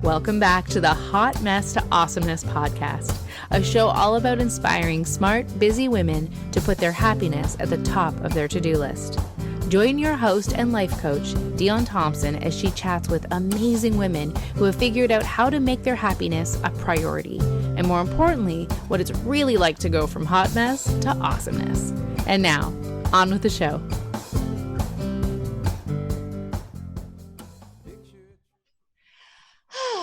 Welcome back to the Hot Mess to Awesomeness podcast, a show all about inspiring smart, busy women to put their happiness at the top of their to-do list. Join your host and life coach, Dion Thompson, as she chats with amazing women who have figured out how to make their happiness a priority, and more importantly, what it's really like to go from hot mess to awesomeness. And now, on with the show.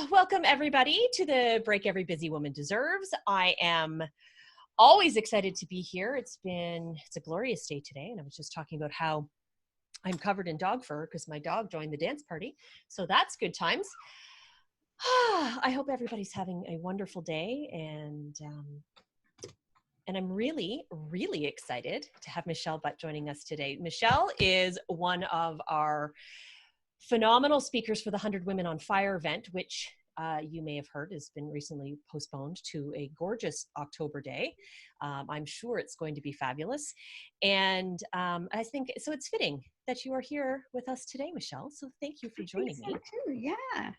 Welcome, everybody, to the Break Every Busy Woman Deserves. I am always excited to be here. It's a glorious day today, and I was just talking about how I'm covered in dog fur because my dog joined the dance party. So that's good times. I hope everybody's having a wonderful day, and I'm really, really excited to have Michelle Butt joining us today. Michelle is one of our phenomenal speakers for the 100 Women on Fire event, which you may have heard has been recently postponed to a gorgeous October day. I'm sure it's going to be fabulous. And I think, so it's fitting that you are here with us today, Michelle. So thank you for joining me. Too. Yeah.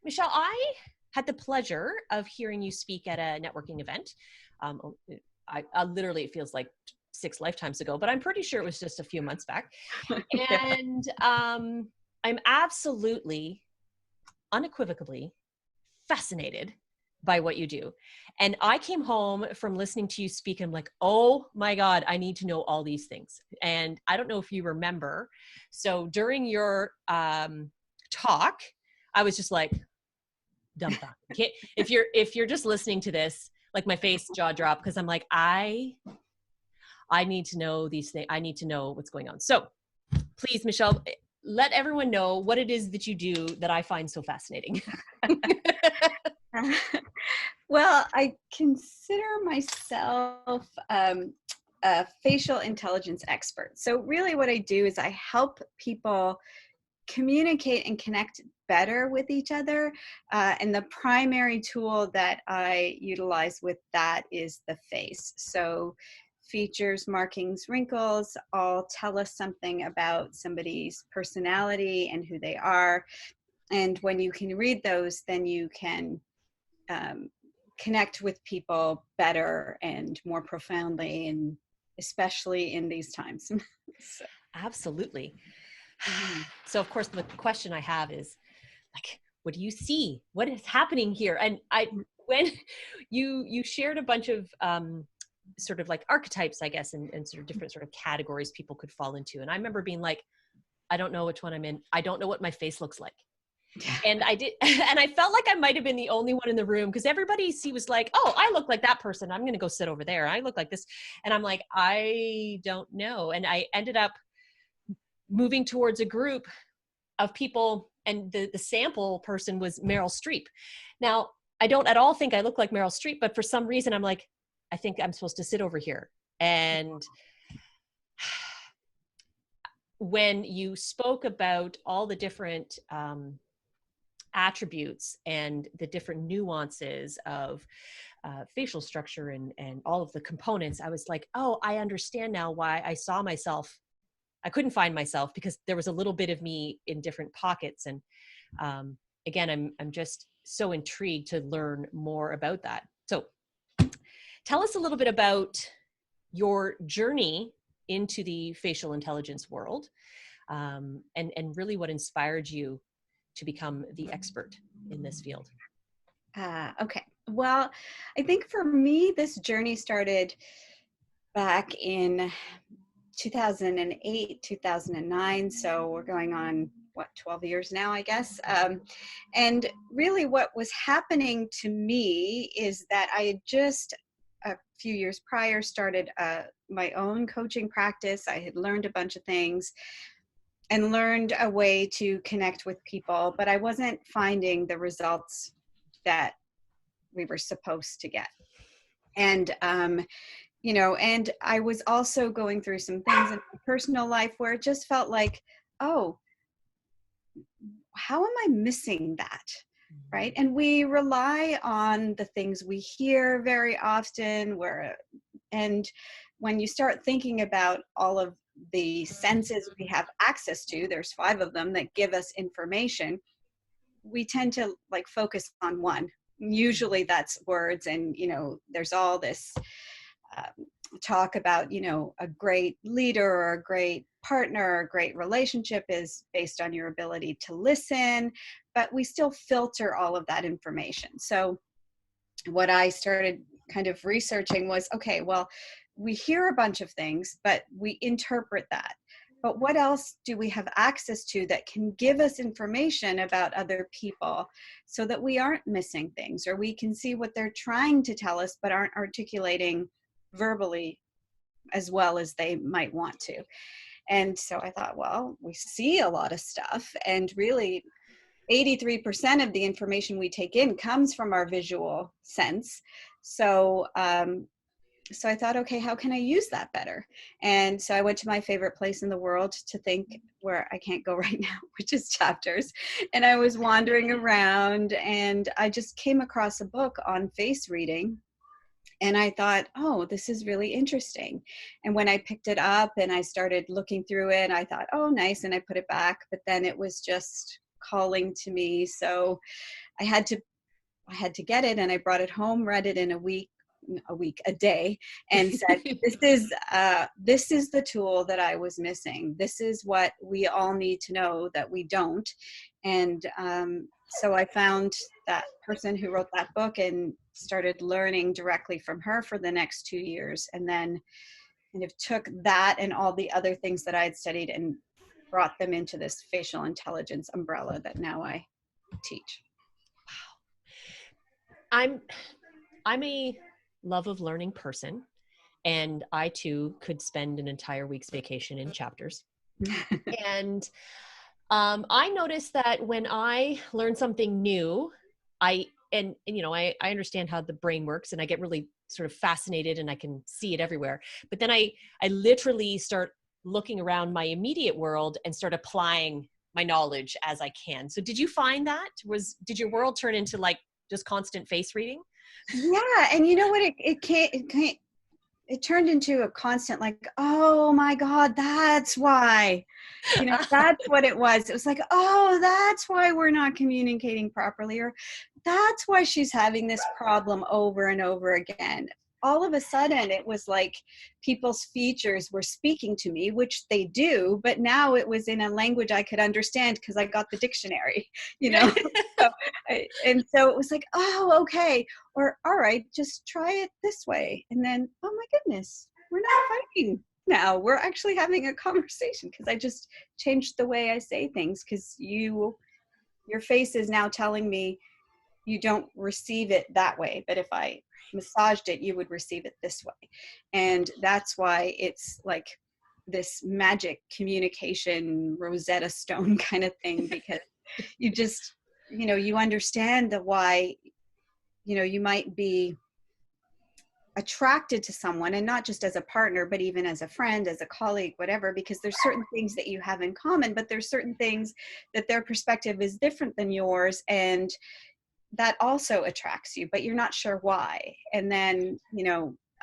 Michelle, I had the pleasure of hearing you speak at a networking event. I literally, it feels like 6 lifetimes ago, but I'm pretty sure it was just a few months back. And I'm absolutely, unequivocally fascinated by what you do. And I came home from listening to you speak, and I'm like, oh my God, I need to know all these things. And I don't know if you remember. So during your talk, I was just like, dumbfounded. If you're just listening to this, like my face jaw drop, because I'm like, I need to know these things. I need to know what's going on. So please, Michelle, let everyone know what it is that you do that I find so fascinating. Well, I consider myself a facial intelligence expert. So really what I do is I help people communicate and connect better with each other. And the primary tool that I utilize with that is the face. So features, markings, wrinkles all tell us something about somebody's personality and who they are. And when you can read those, then you can connect with people better and more profoundly, and especially in these times. So. Absolutely. So of course the question I have is like, what do you see? What is happening here? And when you shared a bunch of sort of like archetypes, I guess, and sort of different sort of categories people could fall into. And I remember being like, I don't know which one I'm in. I don't know what my face looks like. And I did, and I felt like I might have been the only one in the room because everybody was like, oh, I look like that person. I'm going to go sit over there. I look like this. And I'm like, I don't know. And I ended up moving towards a group of people, and the sample person was Meryl Streep. Now, I don't at all think I look like Meryl Streep, but for some reason I'm like, I think I'm supposed to sit over here. And when you spoke about all the different attributes and the different nuances of facial structure and all of the components, I was like, oh, I understand now why I saw myself. I couldn't find myself because there was a little bit of me in different pockets. And again, I'm just so intrigued to learn more about that. So tell us a little bit about your journey into the facial intelligence world, and really what inspired you to become the expert in this field. Okay. Well, I think for me, this journey started back in 2008, 2009. So we're going on, 12 years now, I guess. And really what was happening to me is that I had just a few years prior started my own coaching practice. I had learned a bunch of things and learned a way to connect with people, but I wasn't finding the results that we were supposed to get. And, and I was also going through some things in my personal life where it just felt like, oh, how am I missing that? Right. And we rely on the things we hear very often, and when you start thinking about all of the senses we have access to, there's 5 of them that give us information. we tend to like focus on one. Usually that's words, and there's all this talk about, a great leader or a great partner or a great relationship is based on your ability to listen, but we still filter all of that information. So what I started kind of researching was, okay, well, we hear a bunch of things, but we interpret that. But what else do we have access to that can give us information about other people so that we aren't missing things, or we can see what they're trying to tell us but aren't articulating verbally as well as they might want to? And so I thought, well, we see a lot of stuff, and really 83% of the information we take in comes from our visual sense. So so I thought, okay, how can I use that better? And so I went to my favorite place in the world to think, where I can't go right now, which is Chapters. And I was wandering around, and I just came across a book on face reading. And I thought, oh, this is really interesting. And when I picked it up and I started looking through it, I thought, oh, nice. And I put it back, but then it was just calling to me. So I had to get it, and I brought it home, read it in a day, and said, this is the tool that I was missing. This is what we all need to know that we don't. And so I found that person who wrote that book and started learning directly from her for the next 2 years, and then kind of took that and all the other things that I had studied and brought them into this facial intelligence umbrella that now I teach. I'm a love of learning person, and I too could spend an entire week's vacation in Chapters. And I noticed that when I learn something new, I understand how the brain works, and I get really sort of fascinated, and I can see it everywhere. But then I literally start looking around my immediate world and start applying my knowledge as I can. So did you find that? Did your world turn into like just constant face reading? Yeah, and you know what? It turned into a constant, like, oh my God, that's why. That's what it was. It was like, oh, that's why we're not communicating properly, or that's why she's having this problem over and over again. All of a sudden, it was like people's features were speaking to me, which they do, but now it was in a language I could understand because I got the dictionary, So, and so it was like, oh, okay. Or, all right, just try it this way. And then, oh my goodness, we're not fighting now. We're actually having a conversation because I just changed the way I say things, because your face is now telling me you don't receive it that way. But if I massaged it, you would receive it this way. And that's why it's like this magic communication Rosetta Stone kind of thing, because you just, you understand the why, you might be attracted to someone, and not just as a partner, but even as a friend, as a colleague, whatever, because there's certain things that you have in common, but there's certain things that their perspective is different than yours, and that also attracts you, but you're not sure why. And then,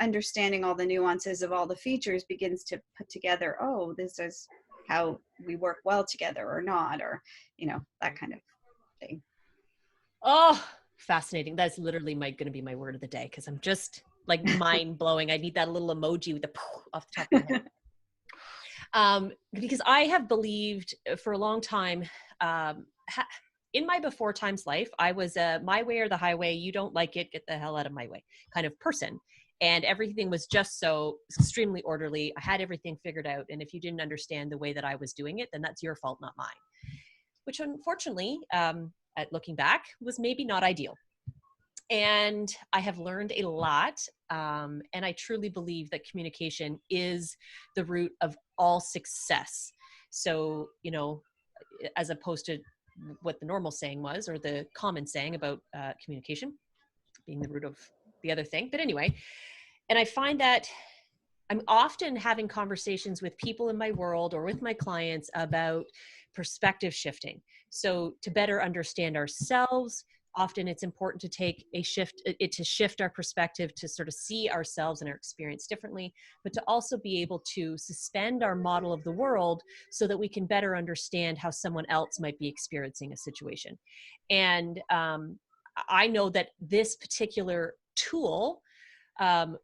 understanding all the nuances of all the features begins to put together, oh, this is how we work well together or not, or, that kind of thing. Oh, fascinating. That's literally going to be my word of the day, because I'm just like mind blowing. I need that little emoji with the off the top of my head. Because I have believed for a long time, in my before times life, I was a my way or the highway. You don't like it, get the hell out of my way kind of person. And everything was just so extremely orderly. I had everything figured out. And if you didn't understand the way that I was doing it, then that's your fault, not mine. Which unfortunately, at looking back, was maybe not ideal. And I have learned a lot. And I truly believe that communication is the root of all success. So, as opposed to what the normal saying was, or the common saying about communication being the root of the other thing. But anyway, and I find that I'm often having conversations with people in my world or with my clients about perspective shifting. So to better understand ourselves, often it's important to take a shift, to shift our perspective, to sort of see ourselves and our experience differently, but to also be able to suspend our model of the world so that we can better understand how someone else might be experiencing a situation. And I know that this particular tool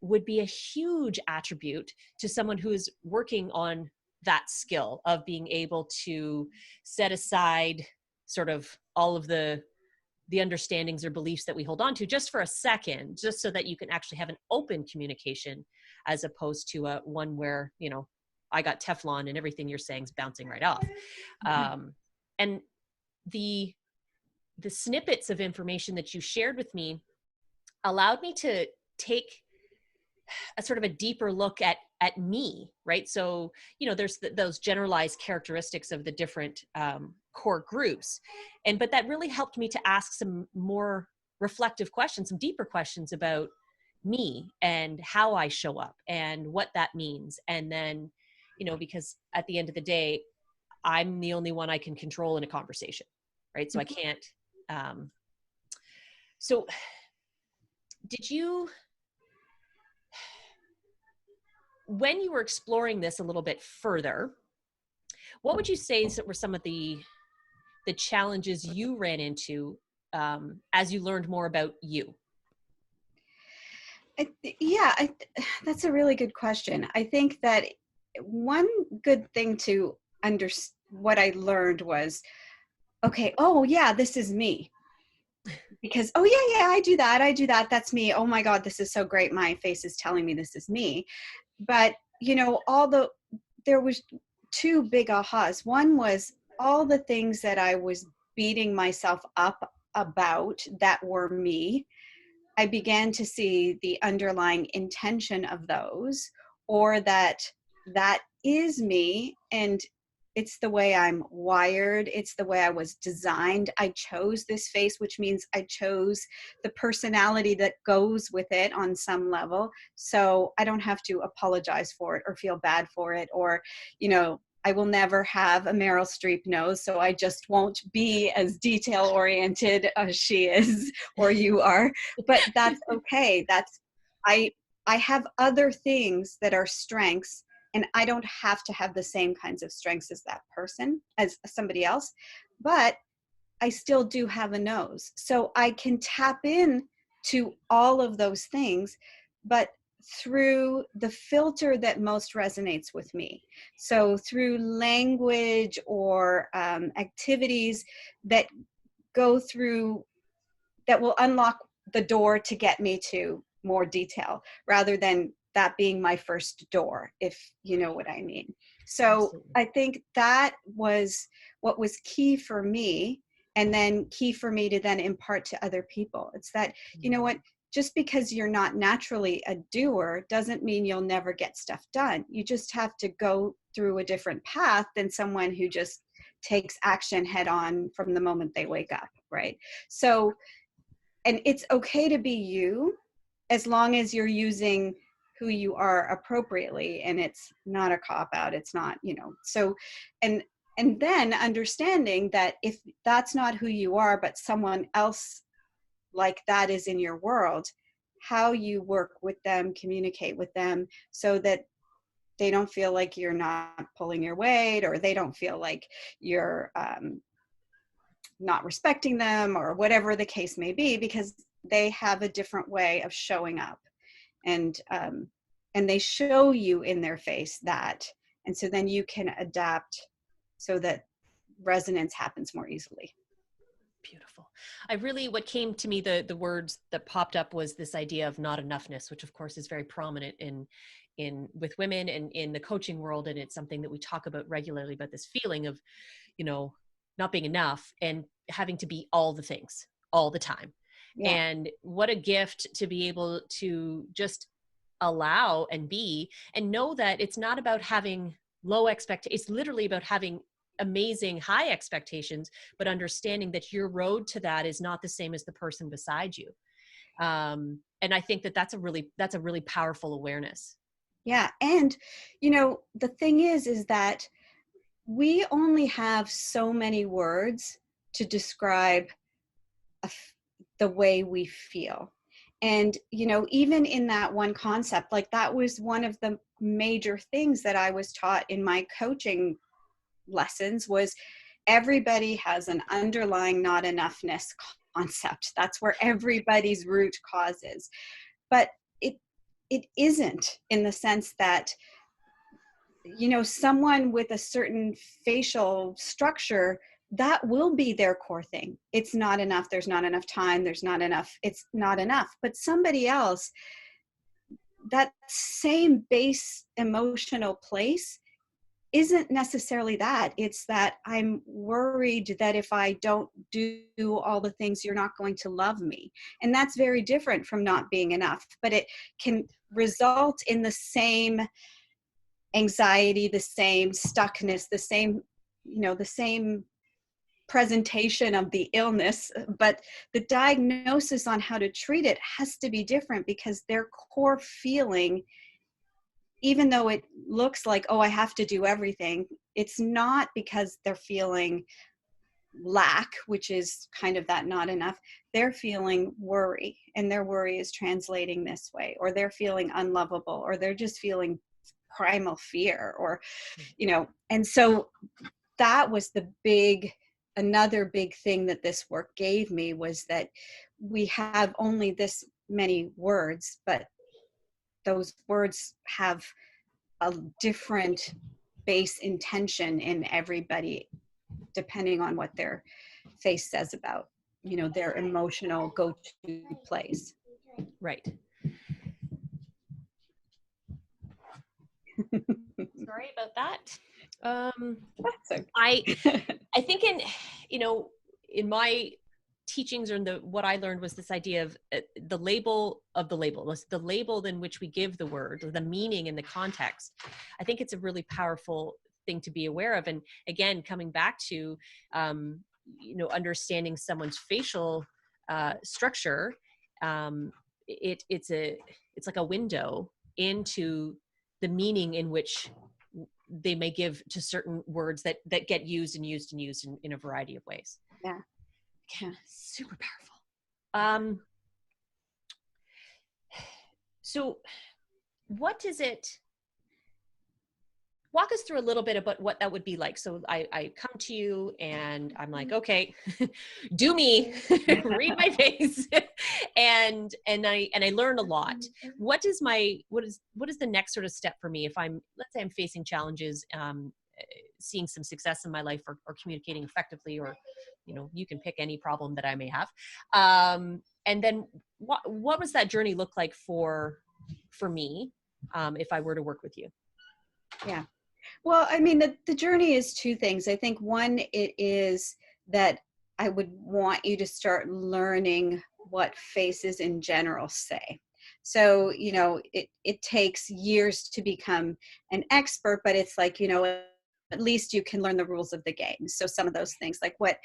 would be a huge attribute to someone who is working on that skill of being able to set aside sort of all of the understandings or beliefs that we hold on to just for a second, just so that you can actually have an open communication, as opposed to one where, you know, I got Teflon and everything you're saying is bouncing right off. And the snippets of information that you shared with me allowed me to take a sort of a deeper look at me, right? So, you know, there's those generalized characteristics of the different core groups, but that really helped me to ask some more reflective questions, some deeper questions about me and how I show up and what that means. And then, you know, because at the end of the day, I'm the only one I can control in a conversation, right? So I can't. So did you, when you were exploring this a little bit further, what would you say were some of the challenges you ran into as you learned more about you? That's a really good question. I think that one good thing to understand, what I learned was, okay, oh yeah, this is me. Because, oh yeah, I do that, that's me. Oh my God, this is so great. My face is telling me this is me. But, you know, there was two big ahas. One was all the things that I was beating myself up about that were me. I began to see the underlying intention of those, or that is me, and it's the way I'm wired. It's the way I was designed. I chose this face, which means I chose the personality that goes with it on some level. So I don't have to apologize for it or feel bad for it, or, you know, I will never have a Meryl Streep nose, so I just won't be as detail oriented as she is or you are. But that's okay. I have other things that are strengths, and I don't have to have the same kinds of strengths as that person, as somebody else, but I still do have a nose. So I can tap in to all of those things, but through the filter that most resonates with me. So through language or activities that go through, that will unlock the door to get me to more detail, rather than that being my first door, if you know what I mean. So Absolutely. I think that was what was key for me, and then key for me to then impart to other people. It's that, you know what, just because you're not naturally a doer doesn't mean you'll never get stuff done. You just have to go through a different path than someone who just takes action head on from the moment they wake up, right? So, and it's okay to be you, as long as you're using who you are appropriately, and it's not a cop out. It's not, you know, so, and then understanding that if that's not who you are, but someone else like that is in your world, how you work with them, communicate with them, so that they don't feel like you're not pulling your weight, or they don't feel like you're not respecting them, or whatever the case may be, because they have a different way of showing up, and they show you in their face that, and so then you can adapt so that resonance happens more easily. Beautiful. What came to me, the words that popped up was this idea of not enoughness, which of course is very prominent in with women and in the coaching world. And it's something that we talk about regularly, about this feeling of, you know, not being enough and having to be all the things all the time. Yeah. And what a gift to be able to just allow and be, and know that it's not about having low expectations. It's literally about having amazing high expectations, but understanding that your road to that is not the same as the person beside you. And I think that that's a really powerful awareness. Yeah. And, you know, the thing is that we only have so many words to describe the way we feel. And, even in that one concept, like that was one of the major things that I was taught in my coaching lessons was everybody has an underlying not enoughness concept. That's where everybody's root cause is. But it isn't, in the sense that someone with a certain facial structure, that will be their core thing. It's not enough. There's not enough time. There's not enough. It's not enough. But somebody else, that same base emotional place isn't necessarily that. It's that I'm worried that if I don't do all the things, you're not going to love me. And that's very different from not being enough. But it can result in the same anxiety, the same stuckness, the same presentation of the illness, but the diagnosis on how to treat it has to be different, because their core feeling, even though it looks like, oh, I have to do everything, it's not because they're feeling lack, which is kind of that not enough. They're feeling worry, and their worry is translating this way, or they're feeling unlovable, or they're just feeling primal fear, or and so that was another big thing that this work gave me, was that we have only this many words, but those words have a different base intention in everybody, depending on what their face says about their emotional go-to place. Right. Sorry about that. I think in my teachings, or what I learned was this idea of the label of the label, the label in which we give the word, or the meaning in the context. I think it's a really powerful thing to be aware of. And again, coming back to, understanding someone's facial structure, it's like a window into the meaning in which they may give to certain words that get used in a variety of ways. Yeah. Super powerful. So what is it? Walk us through a little bit about what that would be like. So I come to you and I'm like, okay, do me, read my face, and I learn a lot. What is the next sort of step for me if let's say I'm facing challenges, seeing some success in my life, or communicating effectively, or you can pick any problem that I may have, and then what does that journey look like for me, if I were to work with you? Yeah. Well, I mean, the journey is two things. I think one, it is that I would want you to start learning what faces in general say. So, it takes years to become an expert, but it's like, at least you can learn the rules of the game. So some of those things, like what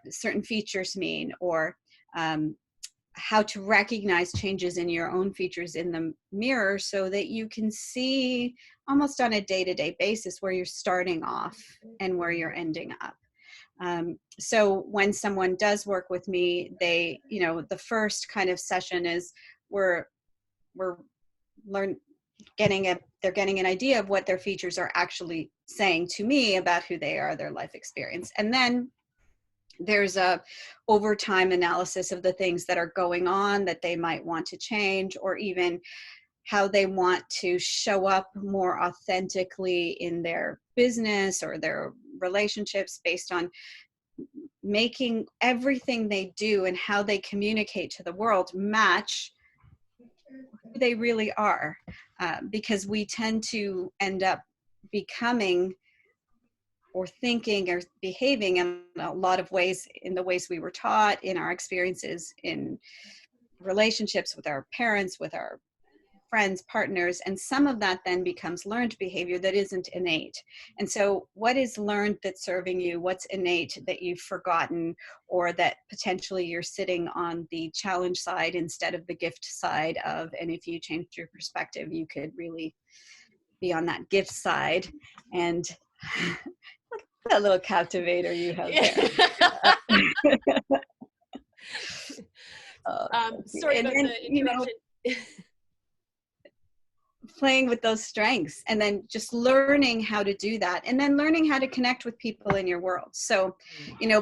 certain features mean, or how to recognize changes in your own features in the mirror, so that you can see almost on a day-to-day basis where you're starting off and where you're ending up. So when someone does work with me, they, the first kind of session is they're getting an idea of what their features are actually saying to me about who they are, their life experience. And then there's a overtime analysis of the things that are going on that they might want to change, or even how they want to show up more authentically in their business or their relationships, based on making everything they do and how they communicate to the world match who they really are. Because we tend to end up becoming or thinking or behaving in a lot of ways, in the ways we were taught, in our experiences in relationships with our parents, with our friends, partners, and some of that then becomes learned behavior that isn't innate. And so what is learned that's serving you? What's innate that you've forgotten, or that potentially you're sitting on the challenge side instead of the gift side of, and if you changed your perspective, you could really be on that gift side. And look at that little captivator you have there. Sorry And about then, the interruption. playing with those strengths, and then just learning how to do that, and then learning how to connect with people in your world. So,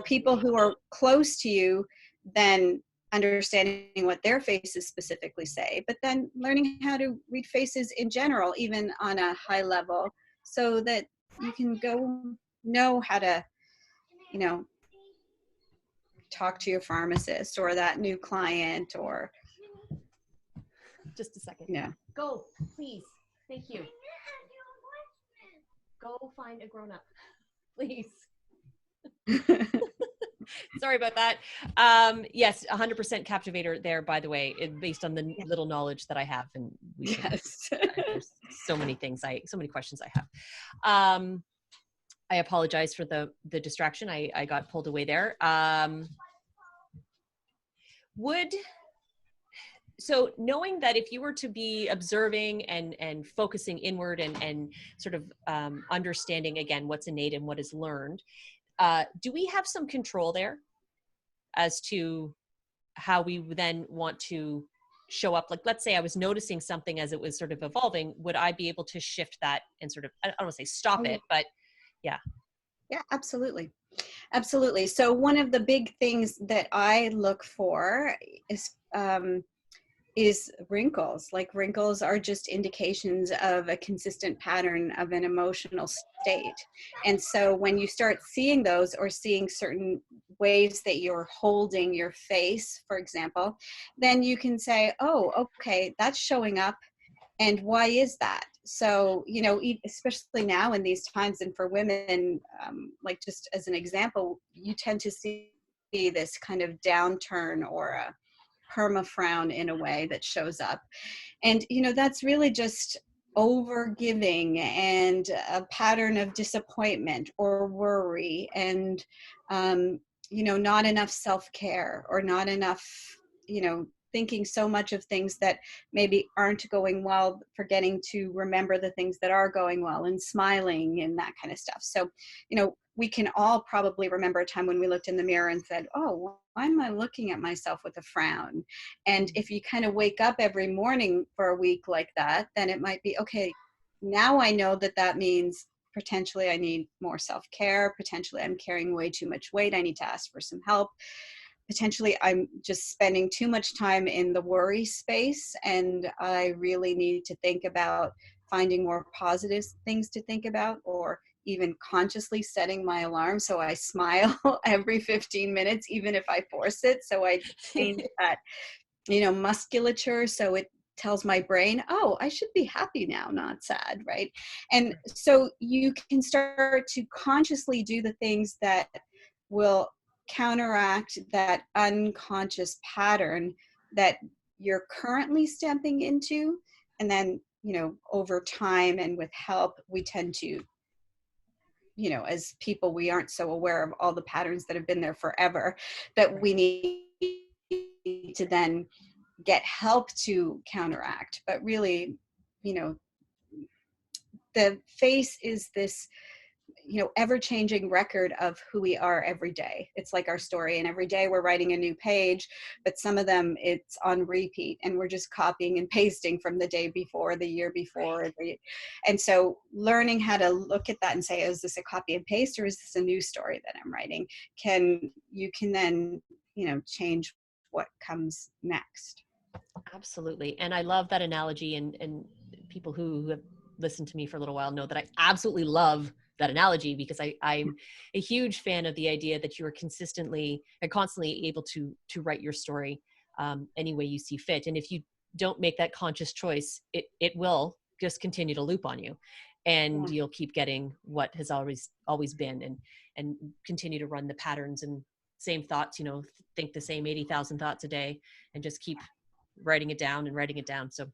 people who are close to you, then understanding what their faces specifically say, but then learning how to read faces in general, even on a high level, so that you can go know how to, you know, talk to your pharmacist or that new client, or, Just a second. yeah. Go, please. Thank you. Go find a grown-up, please. Sorry about that. Yes, 100% Captivator there, by the way, based on the little knowledge that I have. And Yes. there's so many questions I have. I apologize for the distraction. I got pulled away there. So knowing that if you were to be observing and focusing inward and sort of understanding again what's innate and what is learned, do we have some control there as to how we then want to show up? Like, let's say I was noticing something as it was sort of evolving, would I be able to shift that and sort of, I don't want to say stop it, but yeah. Yeah, absolutely. Absolutely. So one of the big things that I look for is wrinkles. Like, wrinkles are just indications of a consistent pattern of an emotional state. And so when you start seeing those, or seeing certain ways that you're holding your face, for example, then you can say, oh, okay, that's showing up. And why is that? So, especially now in these times, and for women, like, just as an example, you tend to see this kind of downturn or a perma frown in a way that shows up. And, that's really just over giving and a pattern of disappointment or worry, and, not enough self-care, or not enough, thinking so much of things that maybe aren't going well, forgetting to remember the things that are going well, and smiling and that kind of stuff. So, we can all probably remember a time when we looked in the mirror and said, oh, why am I looking at myself with a frown? And if you kind of wake up every morning for a week like that, then it might be, okay, now I know that means potentially I need more self-care. Potentially I'm carrying way too much weight. I need to ask for some help. Potentially I'm just spending too much time in the worry space, and I really need to think about finding more positive things to think about, or even consciously setting my alarm so I smile every 15 minutes, even if I force it. So I change that, musculature, so it tells my brain, oh, I should be happy now, not sad, right? And so you can start to consciously do the things that will counteract that unconscious pattern that you're currently stepping into. And then, over time and with help, we tend to, as people, we aren't so aware of all the patterns that have been there forever, that we need to then get help to counteract. But really, the face is this, ever-changing record of who we are every day. It's like our story, and every day we're writing a new page, but some of them it's on repeat, and we're just copying and pasting from the day before, the year before. And so learning how to look at that and say, is this a copy and paste, or is this a new story that I'm writing? You can then, change what comes next. Absolutely. And I love that analogy, and people who have listened to me for a little while know that I absolutely love that analogy, because I'm a huge fan of the idea that you are consistently and constantly able to write your story any way you see fit. And if you don't make that conscious choice, it will just continue to loop on you, and you'll keep getting what has always been, and continue to run the patterns and same thoughts, think the same 80,000 thoughts a day, and just keep writing it down and writing it down. So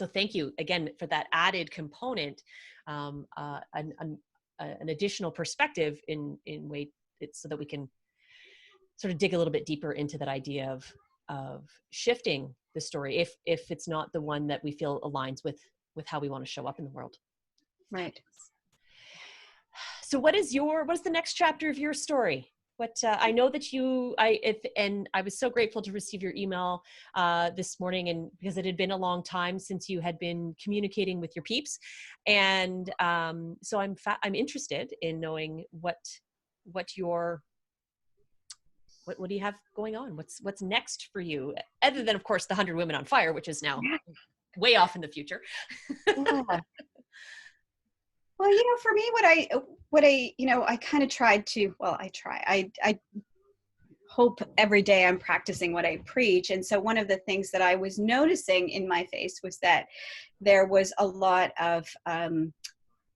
thank you again for that added component, an additional perspective in way, it's so that we can sort of dig a little bit deeper into that idea of shifting the story if it's not the one that we feel aligns with how we want to show up in the world. Right. So what is the next chapter of your story? But I know that and I was so grateful to receive your email this morning, and because it had been a long time since you had been communicating with your peeps, and so I'm interested in knowing what your what do you have going on? What's next for you, other than of course the 100 Women on Fire, which is now way off in the future. Yeah. Well, for me, I kind of tried to, well, I hope every day I'm practicing what I preach. And so one of the things that I was noticing in my face was that there was a lot of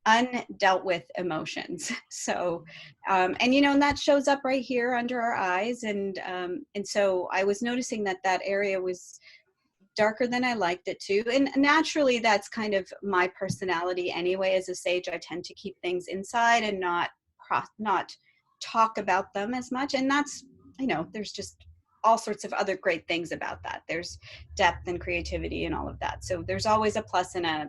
undealt with emotions. So, and that shows up right here under our eyes. And so I was noticing that area was darker than I liked it to. And naturally, that's kind of my personality anyway. As a sage, I tend to keep things inside and not talk about them as much. And that's, there's just all sorts of other great things about that. There's depth and creativity and all of that. So there's always a plus and a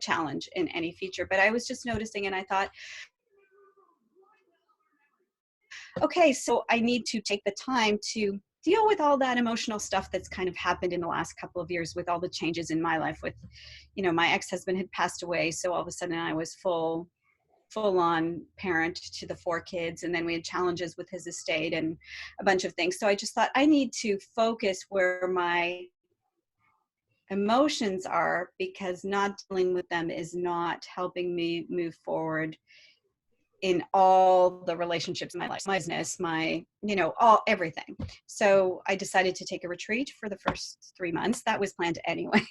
challenge in any feature. But I was just noticing, and I thought, okay, so I need to take the time to deal with all that emotional stuff that's kind of happened in the last couple of years with all the changes in my life. With, my ex-husband had passed away, so all of a sudden I was full on parent to the 4 kids, and then we had challenges with his estate and a bunch of things. So I just thought I need to focus where my emotions are, because not dealing with them is not helping me move forward in all the relationships in my life, my business, everything. So I decided to take a retreat for the first 3 months. That was planned anyway.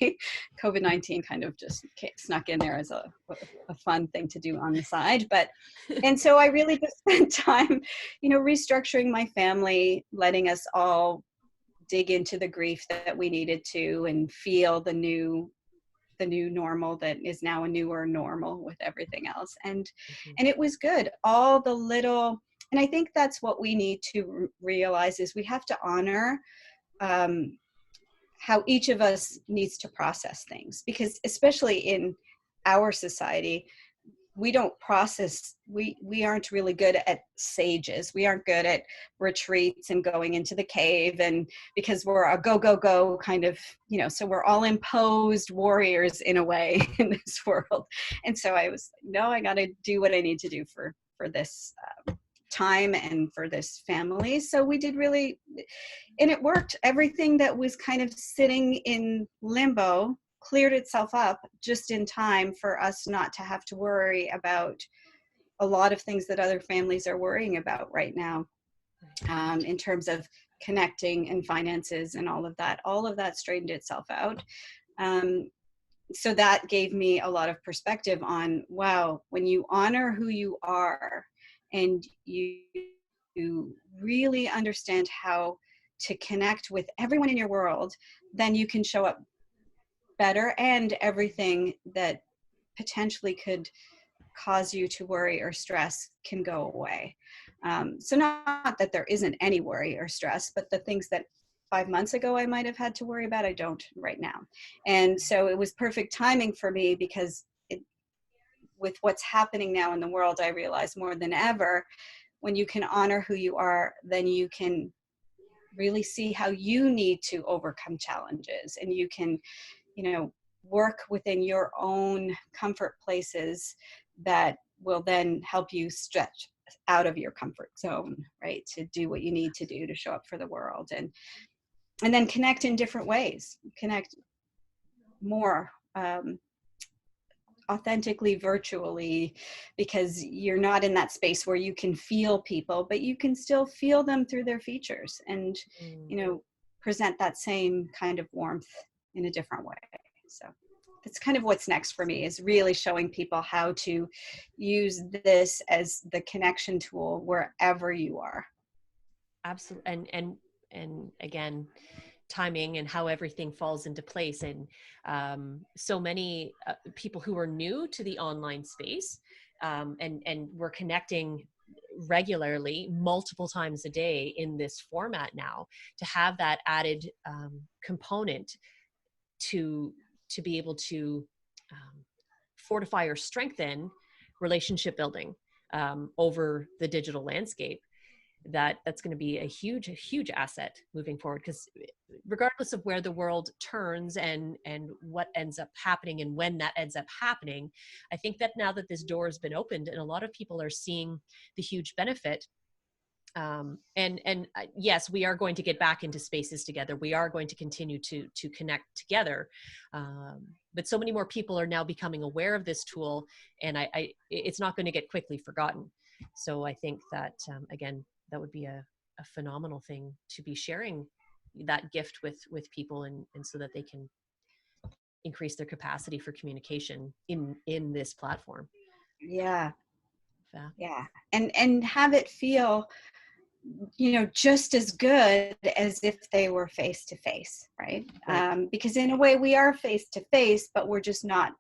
COVID-19 kind of just snuck in there as a fun thing to do on the side. And so I really just spent time, restructuring my family, letting us all dig into the grief that we needed to, and feel the new normal that is now a newer normal with everything else. And it was good. All the little, and I think that's what we need to realize, is we have to honor how each of us needs to process things, because especially in our society, we don't process, we aren't really good at sages. We aren't good at retreats and going into the cave, and because we're a go kind of, so we're all imposed warriors in a way in this world. And so I was like, no, I got to do what I need to do for this time and for this family. So we did really, and it worked. Everything that was kind of sitting in limbo cleared itself up just in time for us not to have to worry about a lot of things that other families are worrying about right now, in terms of connecting and finances and all of that straightened itself out. So that gave me a lot of perspective on, wow, when you honor who you are and you really understand how to connect with everyone in your world, then you can show up better, and everything that potentially could cause you to worry or stress can go away. So not that there isn't any worry or stress, but the things that 5 months ago I might have had to worry about, I don't right now. And so it was perfect timing for me, because with what's happening now in the world, I realize more than ever, when you can honor who you are, then you can really see how you need to overcome challenges, and you can work within your own comfort places that will then help you stretch out of your comfort zone, right? To do what you need to do to show up for the world, and then connect in different ways, connect more authentically virtually, because you're not in that space where you can feel people, but you can still feel them through their features, and present that same kind of warmth in a different way. So that's kind of what's next for me, is really showing people how to use this as the connection tool wherever you are. Absolutely. And again, timing and how everything falls into place. And so many people who are new to the online space, and we're connecting regularly multiple times a day in this format now, to have that added component to be able to fortify or strengthen relationship building over the digital landscape. that's going to be a huge asset moving forward, because regardless of where the world turns and what ends up happening and when that ends up happening, I think that now that this door has been opened and a lot of people are seeing the huge benefit, yes, we are going to get back into spaces together. We are going to continue to connect together. But so many more people are now becoming aware of this tool, and it's not going to get quickly forgotten. So I think that, again, that would be a phenomenal thing to be sharing that gift with people, and so that they can increase their capacity for communication in this platform. Yeah. Yeah. Yeah. And have it feel, just as good as if they were face to face, right? Because in a way we are face to face, but we're just not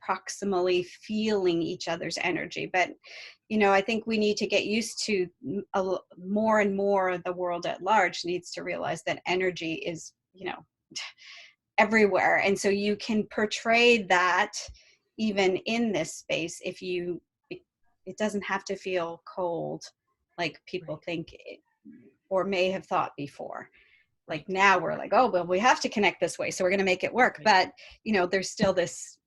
proximally feeling each other's energy. But I think we need to get used to more and more. The world at large needs to realize that energy is everywhere, and so you can portray that even in this space. It doesn't have to feel cold like people think it, or may have thought before. Like now we're like, oh, well, we have to connect this way, so we're going to make it work. But there's still this,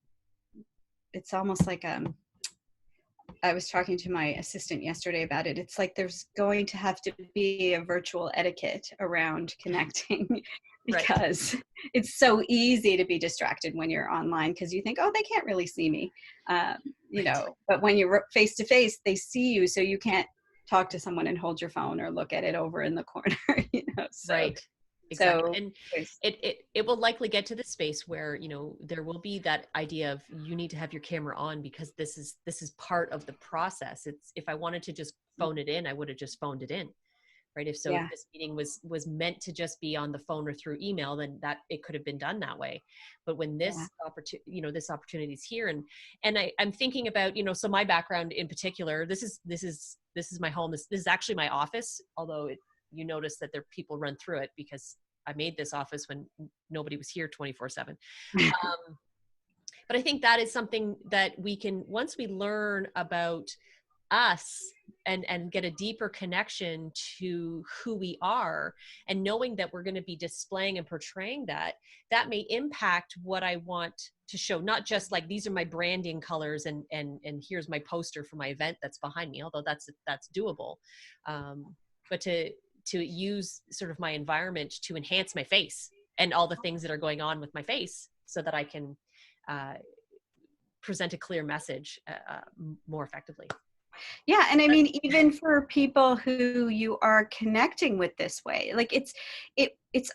it's almost like I was talking to my assistant yesterday about it. It's like there's going to have to be a virtual etiquette around connecting because it's so easy to be distracted when you're online, because you think, oh, they can't really see me, but when you're face to face, they see you, so you can't talk to someone and hold your phone or look at it over in the corner. So, right. Exactly. So And it will likely get to the space where, there will be that idea of you need to have your camera on, because this is part of the process. If I wanted to just phone it in, I would have just phoned it in. Right. If this meeting was meant to just be on the phone or through email, then that it could have been done that way. But when this opportunity is here, and I'm thinking about, so my background in particular, this is my home. This is actually my office, although you notice that there people run through it because I made this office when nobody was here 24/7. But I think that is something that we can, once we learn about us and get a deeper connection to who we are, and knowing that we're going to be displaying and portraying that may impact what I want to show. Not just like, these are my branding colors and here's my poster for my event that's behind me, although that's doable. But to use sort of my environment to enhance my face and all the things that are going on with my face, so that I can present a clear message more effectively. Yeah. And I mean, even for people who you are connecting with this way, like it's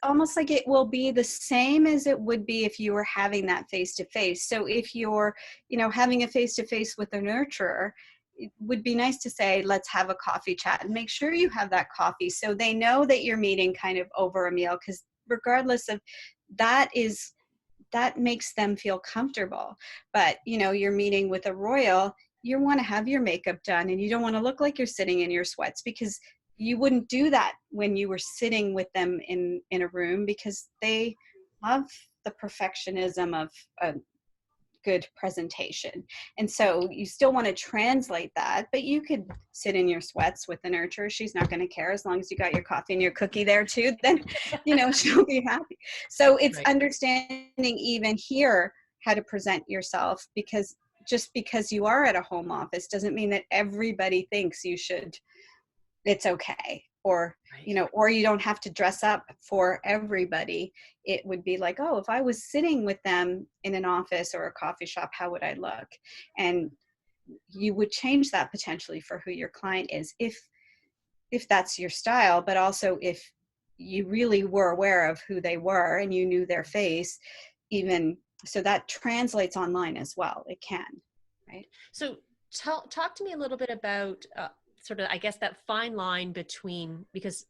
almost like it will be the same as it would be if you were having that face to face. So if you're, having a face to face with a nurturer, it would be nice to say, let's have a coffee chat, and make sure you have that coffee so they know that you're meeting kind of over a meal, because regardless of that makes them feel comfortable. But you're meeting with a royal, you want to have your makeup done, and you don't want to look like you're sitting in your sweats, because you wouldn't do that when you were sitting with them in a room, because they love the perfectionism of a good presentation. And so you still want to translate that, but you could sit in your sweats with the nurturer. She's not going to care, as long as you got your coffee and your cookie there too, then she'll be happy. So it's understanding even here how to present yourself, because just because you are at a home office doesn't mean that everybody thinks it's okay, or or you don't have to dress up for everybody. It would be like, oh, if I was sitting with them in an office or a coffee shop, how would I look? And you would change that potentially for who your client is, if that's your style, but also if you really were aware of who they were and you knew their face, even so that translates online as well. It can, right? So talk to me a little bit about sort of, I guess, that fine line between, because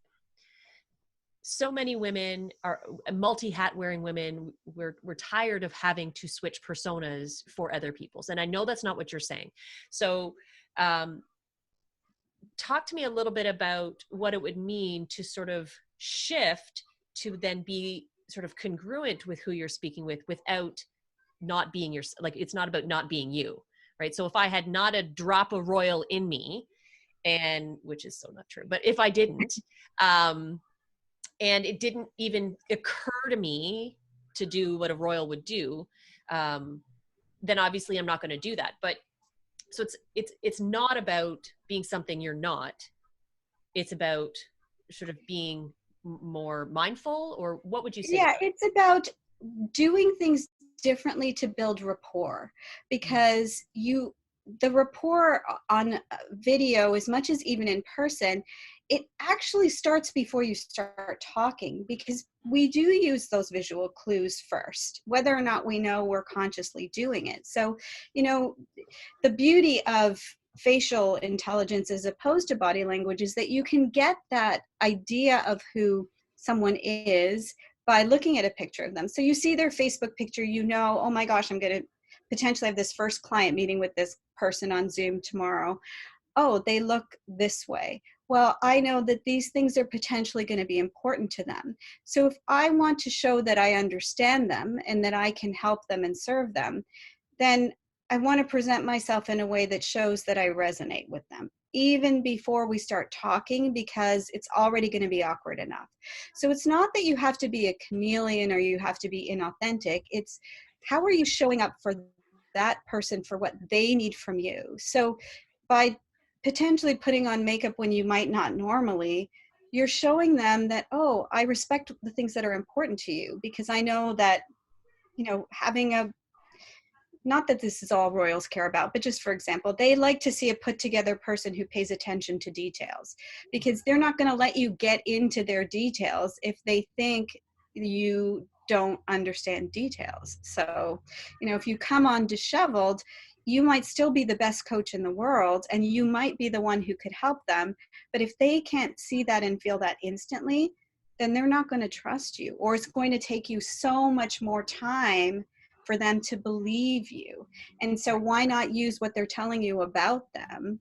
so many women are multi-hat wearing women. We're tired of having to switch personas for other people's. And I know that's not what you're saying. So talk to me a little bit about what it would mean to sort of shift to then be sort of congruent with who you're speaking with, without not being it's not about not being you, right? So if I had not a drop of royal in me, and which is so not true, but if I didn't, and it didn't even occur to me to do what a royal would do, then obviously I'm not going to do that. But so it's not about being something you're not. It's about sort of being more mindful, or what would you say to Yeah, that? it's about doing things differently to build rapport, because the rapport on video, as much as even in person, it actually starts before you start talking, because we do use those visual clues first, whether or not we know we're consciously doing it. So, the beauty of facial intelligence as opposed to body language is that you can get that idea of who someone is by looking at a picture of them. So you see their Facebook picture, oh my gosh, I'm going to potentially have this first client meeting with this person on Zoom tomorrow. Oh, they look this way. Well, I know that these things are potentially going to be important to them. So if I want to show that I understand them and that I can help them and serve them, then I want to present myself in a way that shows that I resonate with them, even before we start talking, because it's already going to be awkward enough. So it's not that you have to be a chameleon or you have to be inauthentic. It's how are you showing up for that person for what they need from you? So by potentially putting on makeup when you might not normally, you're showing them that, oh, I respect the things that are important to you, because I know that, having a, not that this is all royals care about, but just for example, they like to see a put together person who pays attention to details, because they're not going to let you get into their details if they think you don't understand details. So, if you come on disheveled, you might still be the best coach in the world and you might be the one who could help them. But if they can't see that and feel that instantly, then they're not going to trust you, or it's going to take you so much more time for them to believe you. And so why not use what they're telling you about them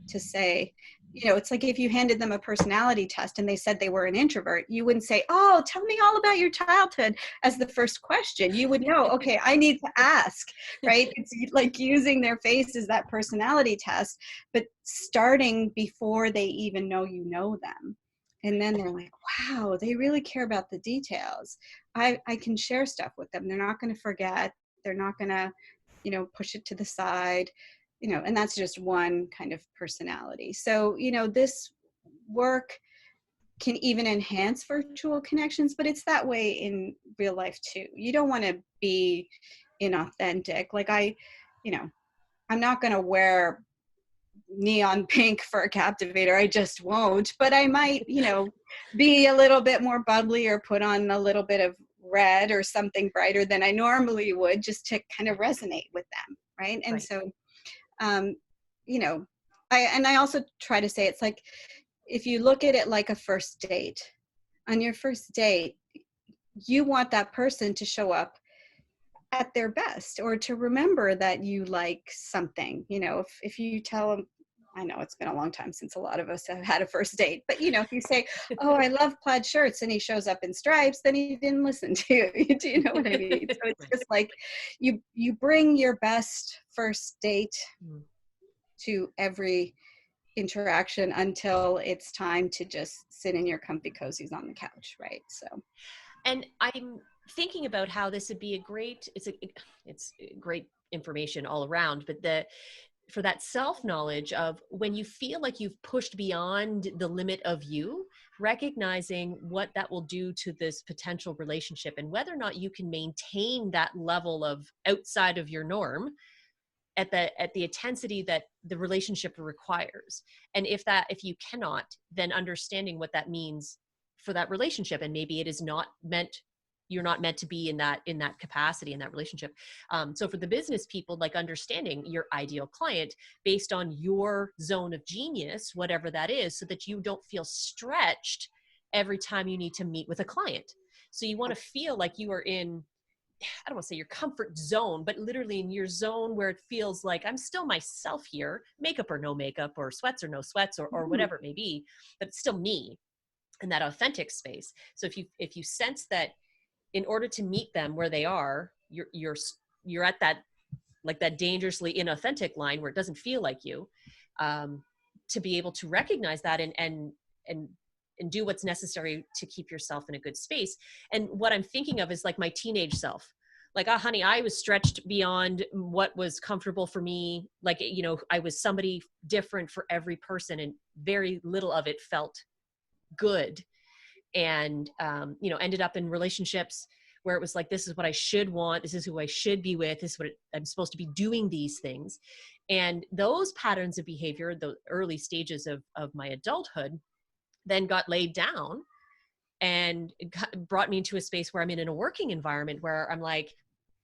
to say, it's like if you handed them a personality test and they said they were an introvert, you wouldn't say, oh, tell me all about your childhood as the first question. You would know, okay, I need to ask, right? It's like using their face as that personality test, but starting before they even know you know them. And then they're like, wow, they really care about the details. I can share stuff with them. They're not going to forget. They're not going to, push it to the side, and that's just one kind of personality. So, this work can even enhance virtual connections, but it's that way in real life too. You don't want to be inauthentic. Like I'm not going to wear neon pink for a Captivator. I just won't. But I might, be a little bit more bubbly or put on a little bit of red or something brighter than I normally would, just to kind of resonate with them. Right. And Right. so, um, I also try to say, it's like, if you look at it like a first date, on your first date, you want that person to show up at their best, or to remember that you like something. If you tell them, I know it's been a long time since a lot of us have had a first date, but if you say, oh, I love plaid shirts, and he shows up in stripes, then he didn't listen to you. Do you know what I mean? So it's just like you bring your best first date to every interaction until it's time to just sit in your comfy cozies on the couch, right? So And I'm thinking about how this would be it's great information all around, but for that self-knowledge of when you feel like you've pushed beyond the limit of you, recognizing what that will do to this potential relationship and whether or not you can maintain that level of outside of your norm at the intensity that the relationship requires. And if you cannot, then understanding what that means for that relationship, and maybe it is not meant, you're not meant to be in that capacity in that relationship. So for the business people, like understanding your ideal client based on your zone of genius, whatever that is, so that you don't feel stretched every time you need to meet with a client. So you want to feel like you are in, I don't want to say your comfort zone, but literally in your zone where it feels like I'm still myself here, makeup or no makeup, or sweats or no sweats, or whatever it may be, but it's still me in that authentic space. So if you sense that in order to meet them where they are, you're at that, like that dangerously inauthentic line where it doesn't feel like you, to be able to recognize that and do what's necessary to keep yourself in a good space. And what I'm thinking of is like my teenage self. Like, oh, honey, I was stretched beyond what was comfortable for me. Like, you know, I was somebody different for every person, and very little of it felt good. And, you know, ended up in relationships where it was like, this is what I should want. This is who I should be with. This is what I'm supposed to be doing these things. And those patterns of behavior, the early stages of my adulthood, then got laid down and brought me into a space where I'm in a working environment where I'm like,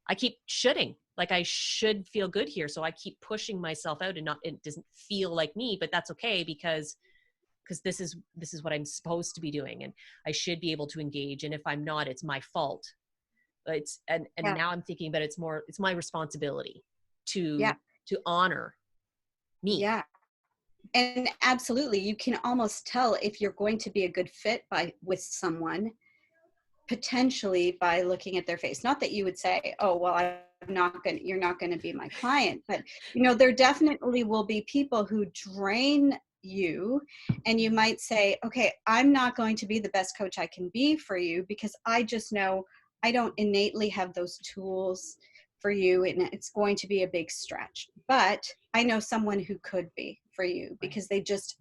I keep shoulding, like I should feel good here. So I keep pushing myself out, and not, it doesn't feel like me, but that's okay, because this is what I'm supposed to be doing, and I should be able to engage. And if I'm not, it's my fault. It's, and Yeah. now I'm thinking, but it's my responsibility Yeah. to honor me. Yeah. And absolutely, you can almost tell if you're going to be a good fit with someone, potentially by looking at their face. Not that you would say, oh, well, you're not going to be my client, but you know, there definitely will be people who drain you, and you might say, okay, I'm not going to be the best coach I can be for you, because I just know I don't innately have those tools for you, and it's going to be a big stretch. But I know someone who could be for you, because they just,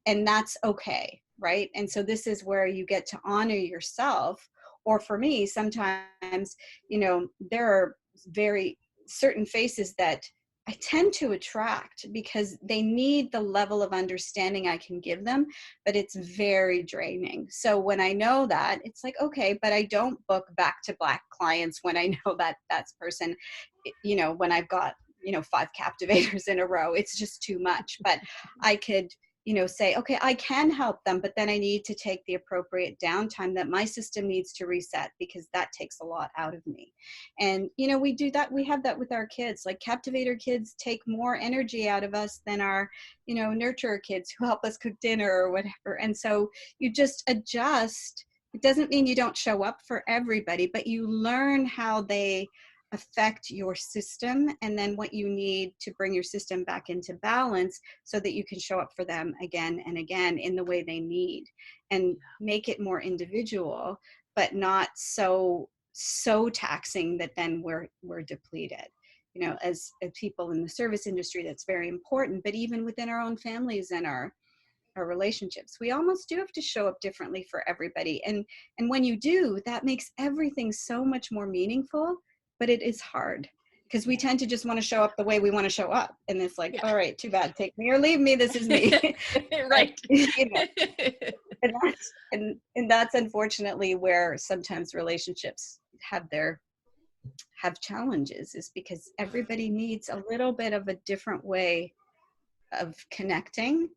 and that's okay, right? And so this is where you get to honor yourself. Or for me, sometimes, you know, there are very certain faces that I tend to attract because they need the level of understanding I can give them, but it's very draining. So when I know that, it's like, okay, but I don't book back to back clients when I know that that's person, you know, when I've got, you know, 5 captivators in a row, it's just too much. But I could, you know, say, okay, I can help them, but then I need to take the appropriate downtime that my system needs to reset, because that takes a lot out of me. And, you know, we do that. We have that with our kids. Like, Captivator kids take more energy out of us than our, you know, nurturer kids who help us cook dinner or whatever. And so you just adjust. It doesn't mean you don't show up for everybody, but you learn how they affect your system, and then what you need to bring your system back into balance so that you can show up for them again and again in the way they need, and make it more individual, but not so taxing that then we're depleted. You know, as people in the service industry, that's very important. But even within our own families and our relationships, we almost do have to show up differently for everybody. And when you do, that makes everything so much more meaningful. But it is hard, because we tend to just want to show up the way we want to show up, and it's like, all right, too bad, take me or leave me, this is me. Right. You know, and that's unfortunately where sometimes relationships have challenges, is because everybody needs a little bit of a different way of connecting.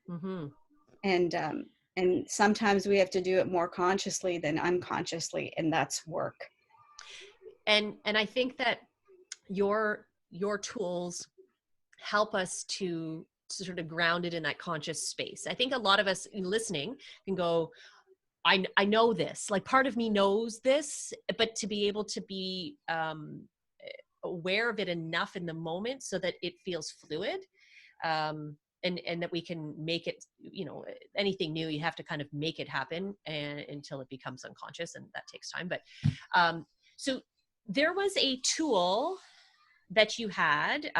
Mm-hmm. And sometimes we have to do it more consciously than unconsciously, and that's work. And I think that your tools help us to sort of ground it in that conscious space. I think a lot of us listening can go, I know this, like part of me knows this, but to be able to be aware of it enough in the moment so that it feels fluid, and that we can make it, you know, anything new, you have to kind of make it happen until it becomes unconscious, and that takes time. But so there was a tool that you had,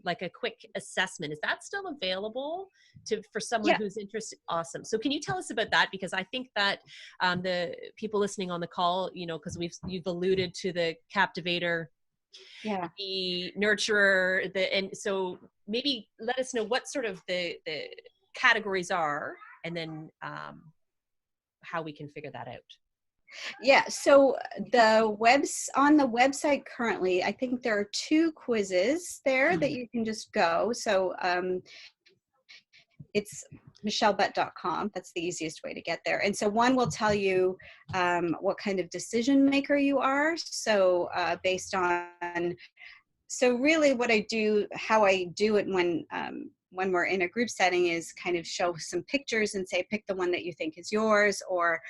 like a quick assessment. Is that still available for someone who's interested? Awesome. So can you tell us about that? Because I think that the people listening on the call, you know, because you've alluded to the Captivator, the nurturer, and so maybe let us know what sort of the categories are, and then how we can figure that out. Yeah, so on the website currently, I think there are 2 quizzes there that you can just go. So it's michellebutt.com. That's the easiest way to get there. And so one will tell you what kind of decision maker you are. So based on, so really what I do, how I do it when we're in a group setting, is kind of show some pictures and say, pick the one that you think is yours, or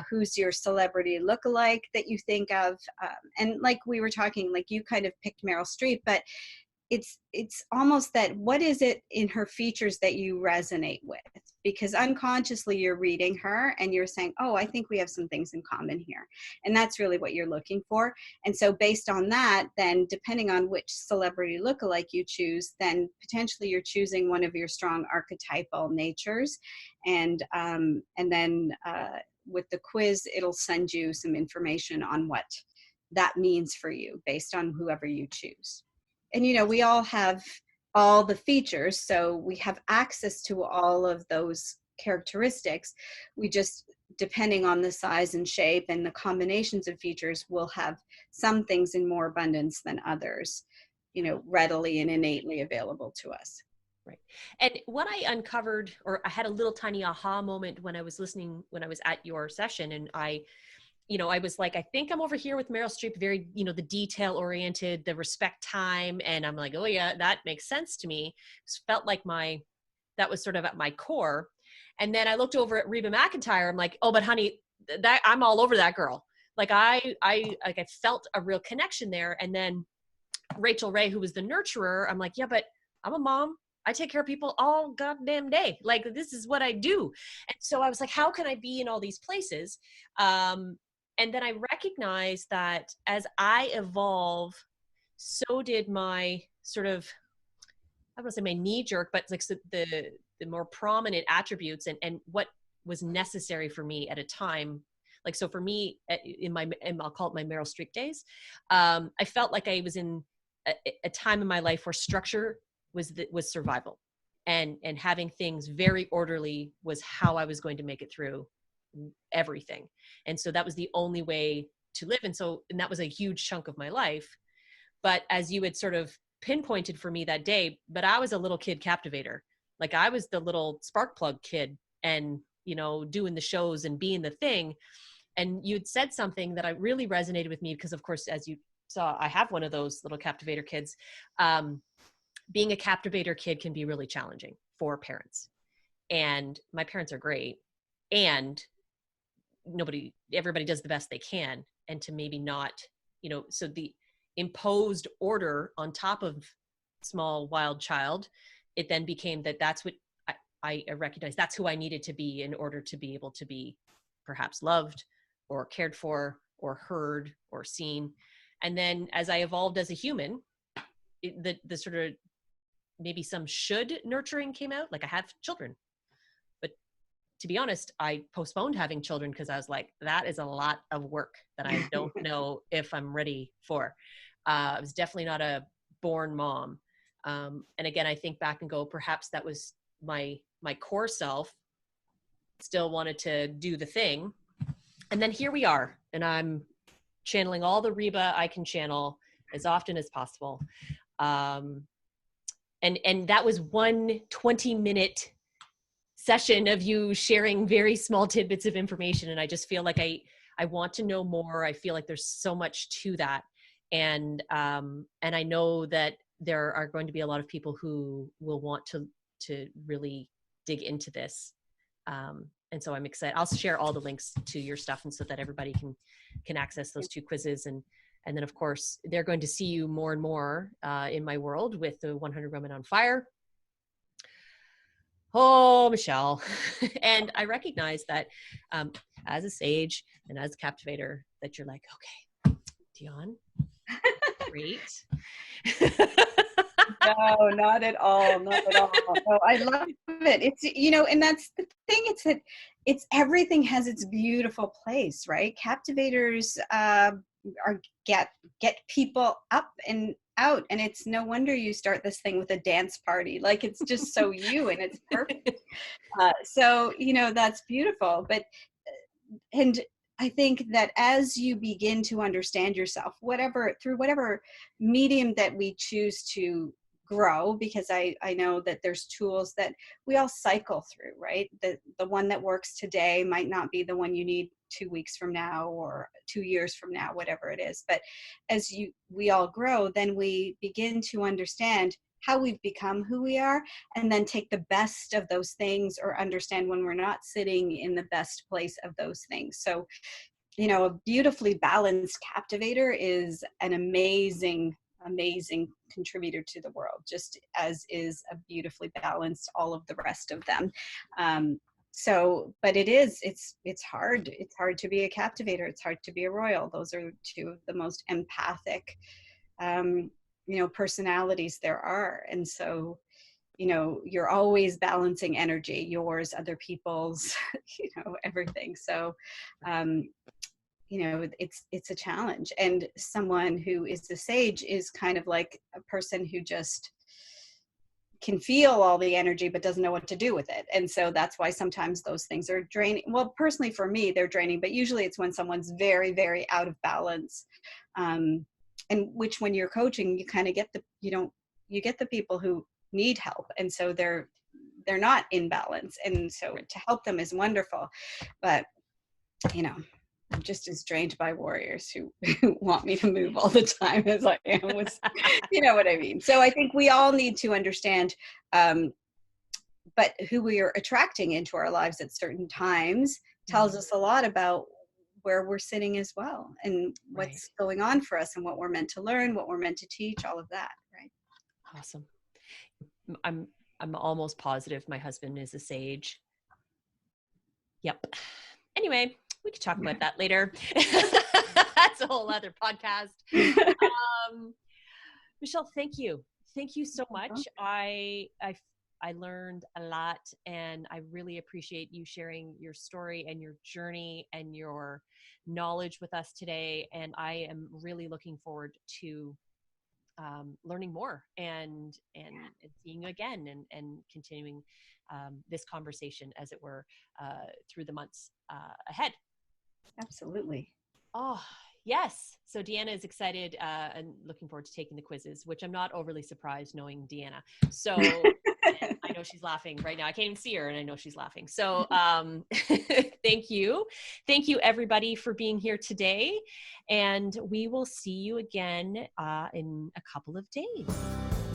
who's your celebrity lookalike that you think of. And like we were talking, like you kind of picked Meryl Streep, but it's almost that, what is it in her features that you resonate with? Because unconsciously you're reading her and you're saying, oh, I think we have some things in common here. And that's really what you're looking for. And so based on that, then depending on which celebrity lookalike you choose, then potentially you're choosing one of your strong archetypal natures. And then with the quiz, it'll send you some information on what that means for you based on whoever you choose. And we all have all the features, so we have access to all of those characteristics. We just, depending on the size and shape and the combinations of features, will have some things in more abundance than others, readily and innately available to us. Right. And what I uncovered, or I had a little tiny aha moment when I was listening, when I was at your session, and I was like, I think I'm over here with Meryl Streep, very, the detail oriented, the respect time. And I'm like, oh yeah, that makes sense to me. It felt like that was sort of at my core. And then I looked over at Reba McEntire. I'm like, oh, but honey, that I'm all over that girl. Like I felt a real connection there. And then Rachel Ray, who was the nurturer, I'm like, yeah, but I'm a mom. I take care of people all goddamn day. Like, this is what I do. And so I was like, how can I be in all these places? And then I recognized that as I evolve, so did my sort of, I don't want to say my knee jerk, but like the more prominent attributes and what was necessary for me at a time. Like, so for me, I'll call it my Meryl Streep days, I felt like I was in a time in my life where structure was survival, and having things very orderly was how I was going to make it through everything. And so that was the only way to live. And that was a huge chunk of my life. But as you had sort of pinpointed for me that day, but I was a little kid Captivator. Like, I was the little spark plug kid and, doing the shows and being the thing. And you'd said something that I really resonated with me because, of course, as you saw, I have one of those little Captivator kids. Being a Captivator kid can be really challenging for parents. And my parents are great. And everybody does the best they can. And to maybe not, so the imposed order on top of small wild child, it then became that's what I recognized, that's who I needed to be in order to be able to be perhaps loved or cared for or heard or seen. And then as I evolved as a human, the sort of maybe some should nurturing came out. Like, I have children, but to be honest, I postponed having children because I was like, that is a lot of work that I don't know if I'm ready for. I was definitely not a born mom. And again, I think back and go, perhaps that was my core self still wanted to do the thing. And then here we are, and I'm channeling all the Reba I can channel as often as possible. And that was one 20-minute session of you sharing very small tidbits of information. And I just feel like I want to know more. I feel like there's so much to that. And I know that there are going to be a lot of people who will want to really dig into this. And so I'm excited. I'll share all the links to your stuff, and so that everybody can access those 2 quizzes. And then, of course, they're going to see you more and more in my world with the 100 Women on Fire. Oh, Michelle. And I recognize that as a sage and as a Captivator, that you're like, okay, Dion, great. No, not at all. Not at all. No, I love it. It's, and that's the thing. It's that everything has its beautiful place, right? Captivators get people up and out, and it's no wonder you start this thing with a dance party. Like, it's just so you, and it's perfect. So, that's beautiful. But, and I think that as you begin to understand yourself, through whatever medium that we choose to grow, because I know that there's tools that we all cycle through, right? The one that works today might not be the one you need 2 weeks from now or 2 years from now, whatever it is. But as we all grow, then we begin to understand how we've become who we are, and then take the best of those things, or understand when we're not sitting in the best place of those things. So, a beautifully balanced Captivator is an amazing amazing contributor to the world, just as is a beautifully balanced all of the rest of them. But it's hard. It's hard to be a captivator. It's hard to be a royal. Those are two of the most empathic, personalities there are. And so, you're always balancing energy, yours, other people's, everything. So, it's a challenge. And someone who is a sage is kind of like a person who just can feel all the energy but doesn't know what to do with it. And so that's why sometimes those things are draining. Well, personally for me, they're draining, but usually it's when someone's very, very out of balance. And which, when you're coaching, you kind of get you get the people who need help. And so they're not in balance. And so to help them is wonderful. But, I'm just as drained by warriors who want me to move all the time as I am with, you know what I mean? So I think we all need to understand, but who we are attracting into our lives at certain times tells us a lot about where we're sitting as well, and what's going on for us, and what we're meant to learn, what we're meant to teach, all of that. Right. Awesome. I'm almost positive my husband is a sage. Yep. Anyway, we could talk about that later. That's a whole other podcast. Michelle, thank you. Thank you so much. I learned a lot, and I really appreciate you sharing your story and your journey and your knowledge with us today. And I am really looking forward to learning more and seeing you again, and continuing this conversation, as it were, through the months ahead. Absolutely. Oh, yes. So Deanna is excited and looking forward to taking the quizzes, which I'm not overly surprised knowing Deanna. So I know she's laughing right now. I can't even see her, and I know she's laughing. So thank you. Thank you, everybody, for being here today. And we will see you again in a couple of days.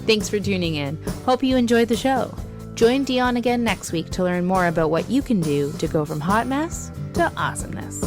Thanks for tuning in. Hope you enjoyed the show. Join Dion again next week to learn more about what you can do to go from hot mess to awesomeness.